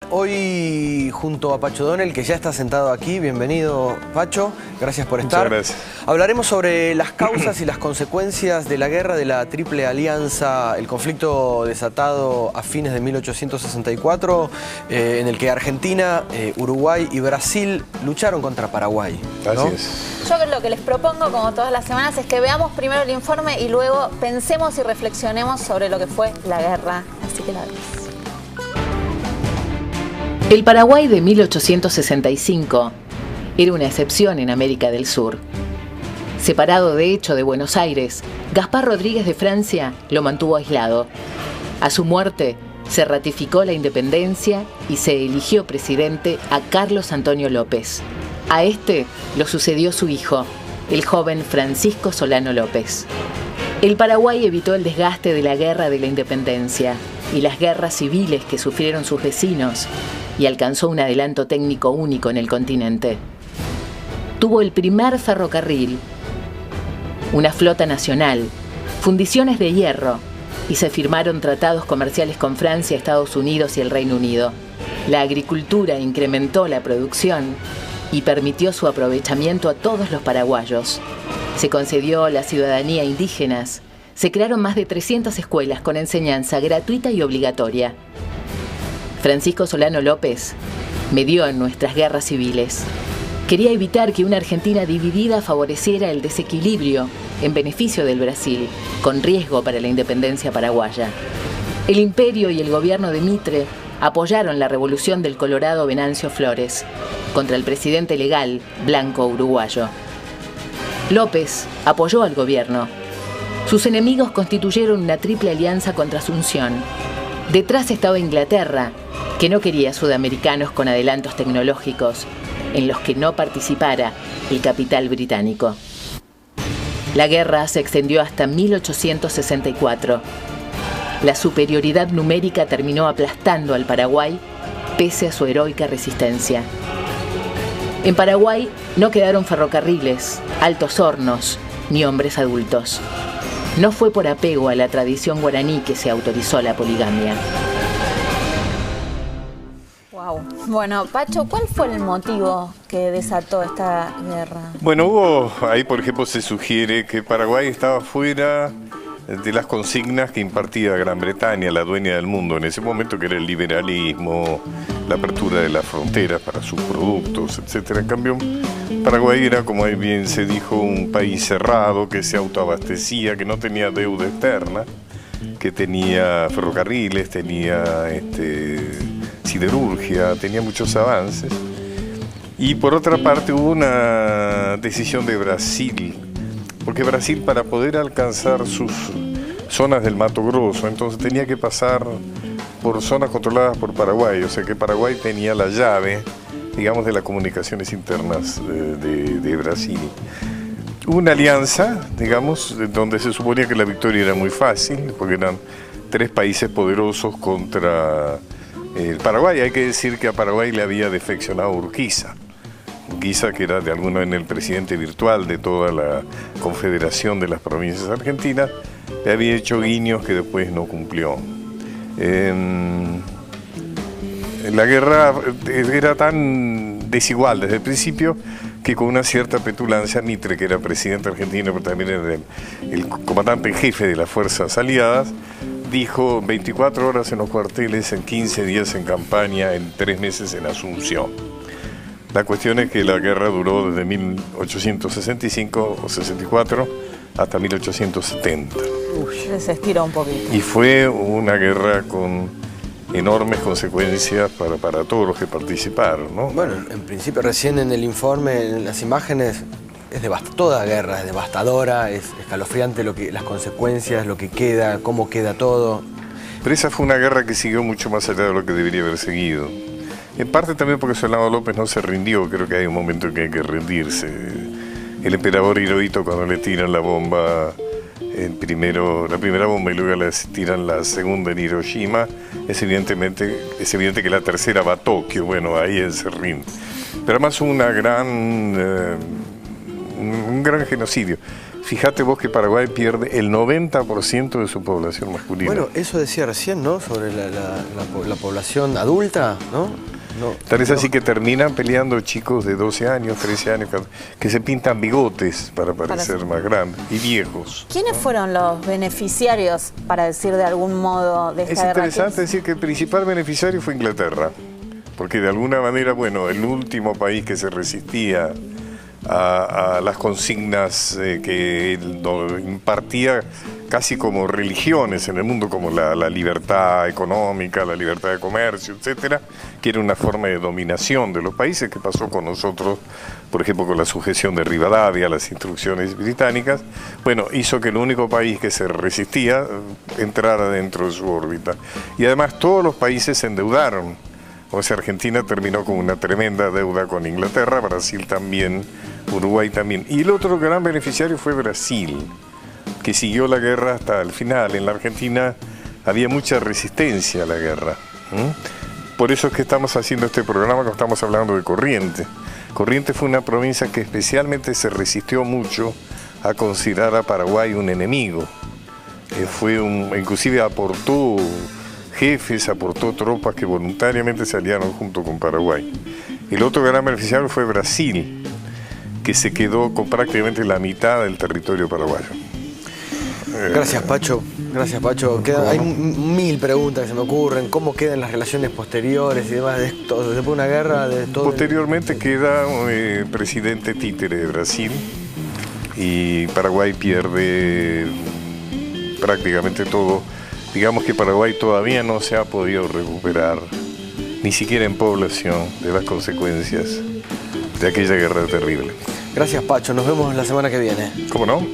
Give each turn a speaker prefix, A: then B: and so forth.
A: Hoy junto a Pacho Donel, que ya está sentado aquí. Bienvenido, Pacho. Gracias por estar.
B: Muchas gracias.
A: Hablaremos sobre las causas y las consecuencias de la guerra de la Triple Alianza, el conflicto desatado a fines de 1864, en el que Argentina, Uruguay y Brasil lucharon contra Paraguay, ¿no?
B: Así es.
C: Yo lo que les propongo, como todas las semanas, es que veamos primero el informe y luego pensemos y reflexionemos sobre lo que fue la guerra. Así que la vemos.
D: El Paraguay de 1865 era una excepción en América del Sur. Separado de hecho de Buenos Aires, Gaspar Rodríguez de Francia lo mantuvo aislado. A su muerte se ratificó la independencia y se eligió presidente a Carlos Antonio López. A este lo sucedió su hijo, el joven Francisco Solano López. El Paraguay evitó el desgaste de la guerra de la independencia y las guerras civiles que sufrieron sus vecinos y alcanzó un adelanto técnico único en el continente. Tuvo el primer ferrocarril, una flota nacional, fundiciones de hierro y se firmaron tratados comerciales con Francia, Estados Unidos y el Reino Unido. La agricultura incrementó la producción y permitió su aprovechamiento a todos los paraguayos. Se concedió la ciudadanía a indígenas. Se crearon más de 300 escuelas con enseñanza gratuita y obligatoria. Francisco Solano López medió en nuestras guerras civiles. Quería evitar que una Argentina dividida favoreciera el desequilibrio en beneficio del Brasil, con riesgo para la independencia paraguaya. El imperio y el gobierno de Mitre apoyaron la revolución del Colorado Venancio Flores contra el presidente legal blanco uruguayo. López apoyó al gobierno. Sus enemigos constituyeron una triple alianza contra Asunción. Detrás estaba Inglaterra, que no quería sudamericanos con adelantos tecnológicos en los que no participara el capital británico. La guerra se extendió hasta 1864. La superioridad numérica terminó aplastando al Paraguay pese a su heroica resistencia. En Paraguay no quedaron ferrocarriles, altos hornos ni hombres adultos. No fue por apego a la tradición guaraní que se autorizó la poligamia.
C: Wow. Bueno, Pacho, ¿cuál fue el motivo que desató esta guerra?
B: Bueno, ahí por ejemplo se sugiere que Paraguay estaba fuera de las consignas que impartía Gran Bretaña, la dueña del mundo en ese momento, que era el liberalismo, la apertura de las fronteras para sus productos, etc. En cambio, Paraguay era, como ahí bien se dijo, un país cerrado que se autoabastecía, que no tenía deuda externa, que tenía ferrocarriles, tenía siderurgia, tenía muchos avances. Y por otra parte hubo una decisión de Brasil, porque Brasil, para poder alcanzar sus zonas del Mato Grosso, entonces tenía que pasar por zonas controladas por Paraguay, o sea que Paraguay tenía la llave, digamos, de las comunicaciones internas de Brasil. Hubo una alianza, digamos, donde se suponía que la victoria era muy fácil, porque eran tres países poderosos contra el Paraguay. Hay que decir que a Paraguay le había defeccionado Urquiza. Urquiza, que era de alguna manera el presidente virtual de toda la Confederación de las Provincias Argentinas, le había hecho guiños que después no cumplió. La guerra era tan desigual desde el principio que con una cierta petulancia Mitre, que era presidente argentino, pero también era el comandante en jefe de las fuerzas aliadas, dijo 24 horas en los cuarteles, en 15 días en campaña, en 3 meses en Asunción. La cuestión es que la guerra duró desde 1865 o 64 hasta 1870.
C: Se estiró un poquito.
B: Y fue una guerra con enormes consecuencias para todos los que participaron, ¿no?
A: Bueno, en principio recién en el informe, en las imágenes, toda guerra es devastadora, es escalofriante las consecuencias, lo que queda, cómo queda todo.
B: Pero esa fue una guerra que siguió mucho más allá de lo que debería haber seguido. En parte también porque Solano López no se rindió, creo que hay un momento en que hay que rendirse. El emperador Hirohito, cuando le tiran la bomba, la primera bomba y luego le tiran la segunda en Hiroshima, es evidente que la tercera va a Tokio, bueno, ahí él se rinde. Pero además hubo un gran genocidio. Fíjate vos que Paraguay pierde el 90% de su población masculina.
A: Bueno, eso decía recién, ¿no? Sobre la población adulta, ¿no?
B: Tal es así que terminan peleando chicos de 12 años, 13 años, que se pintan bigotes para parecer más grandes y viejos.
C: ¿Quiénes fueron los beneficiarios, para decir de algún modo, de esta
B: Es
C: guerra?
B: interesante decir que el principal beneficiario fue Inglaterra, porque de alguna manera, bueno, el último país que se resistía a las consignas que él impartía casi como religiones en el mundo, como la libertad económica, la libertad de comercio, etcétera, que era una forma de dominación de los países, que pasó con nosotros, por ejemplo, con la sujeción de Rivadavia, las instrucciones británicas. Bueno, hizo que el único país que se resistía entrara dentro de su órbita. Y además todos los países se endeudaron. O sea, Argentina terminó con una tremenda deuda con Inglaterra, Brasil también, Uruguay también. Y el otro gran beneficiario fue Brasil, que siguió la guerra hasta el final. En la Argentina había mucha resistencia a la guerra. Por eso es que estamos haciendo este programa, que estamos hablando de Corrientes. Corrientes fue una provincia que especialmente se resistió mucho a considerar a Paraguay un enemigo. Inclusive aportó jefes, aportó tropas que voluntariamente se aliaron junto con Paraguay. El otro gran beneficiario fue Brasil, que se quedó con prácticamente la mitad del territorio paraguayo.
A: Gracias, Pacho. Gracias, Pacho. Hay mil preguntas que se me ocurren. ¿Cómo quedan las relaciones posteriores y demás de esto? Después de una guerra, de todo.
B: Posteriormente queda presidente títere de Brasil y Paraguay pierde prácticamente todo. Digamos que Paraguay todavía no se ha podido recuperar, ni siquiera en población, de las consecuencias de aquella guerra terrible.
A: Gracias, Pacho. Nos vemos la semana que viene.
B: ¿Cómo no?